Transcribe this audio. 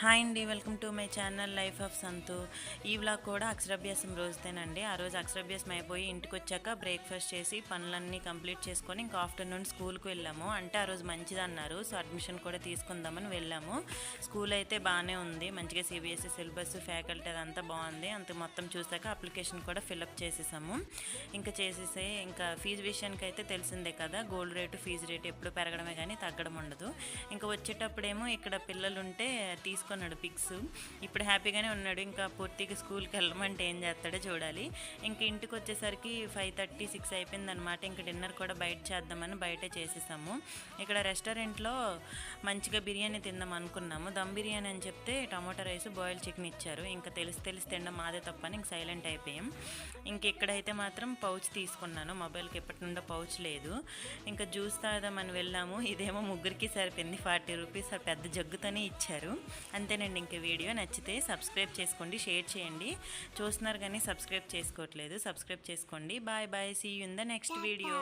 Hi అండి, welcome to my channel life of సంతు. ఈ vlog కూడా అక్షరాభ్యాసం రోజుతేనండి. ఆ రోజు అక్షరాభ్యాసం అయిపోయి ఇంటికి వచ్చాక బ్రేక్ఫాస్ట్ చేసి పనులన్నీ కంప్లీట్ చేసుకొని ఇంకా ఆఫ్టర్నూన్ స్కూల్కి వెళ్ళాము. అంటే ఆ రోజు మంచిది అన్నారు, సో అడ్మిషన్ కూడా తీసుకుందామని వెళ్ళాము. స్కూల్ అయితే బాగానే ఉంది, మంచిగా సిబిఎస్ఈ సిలబస్, ఫ్యాకల్టీ అదంతా బాగుంది. అంత మొత్తం చూసాక అప్లికేషన్ కూడా ఫిలప్ చేసేసాము. ఇంకా ఫీజు విషయానికి అయితే తెలిసిందే కదా, గోల్డ్ రేటు ఫీజు రేటు ఎప్పుడు పెరగడమే కానీ తగ్గడం ఉండదు. ఇంకా వచ్చేటప్పుడేమో ఇక్కడ పిల్లలుంటే తీసుకున్నాడు పిక్స్. ఇప్పుడు హ్యాపీగానే ఉన్నాడు. ఇంకా పూర్తిగా స్కూల్కి వెళ్ళమంటే ఏం చేస్తాడో చూడాలి. ఇంక ఇంటికి వచ్చేసరికి 5:30, 6 అయిపోయిందనమాట. ఇంకా డిన్నర్ కూడా బయట చేద్దామని బయటే చేసేసాము. ఇక్కడ రెస్టారెంట్లో మంచిగా బిర్యానీ తిందాం అనుకున్నాము. దమ్ బిర్యానీ అని చెప్తే టమాటో రైస్, బాయిల్డ్ చికెన్ ఇచ్చారు. ఇంకా తెలిసి తినడం మాదే తప్పని ఇంక సైలెంట్ అయిపోయాం. ఇంక ఇక్కడైతే మాత్రం పౌచ్ తీసుకున్నాను, మొబైల్కి ఎప్పటి నుండో పౌచ్ లేదు. ఇంకా జ్యూస్ తాగుదామని వెళ్ళాము. ఇదేమో ముగ్గురికి సరిపోయింది, 40 రూపీస్. ఆ పెద్ద జగ్గుతోనే ఇచ్చారు. అంతేనండి. ఇంక వీడియో నచ్చితే సబ్స్క్రైబ్ చేసుకోండి, షేర్ చేయండి. చూస్తున్నారు కానీ సబ్స్క్రైబ్ చేసుకోవట్లేదు, సబ్స్క్రైబ్ చేసుకోండి. Bye bye, see you in the next video.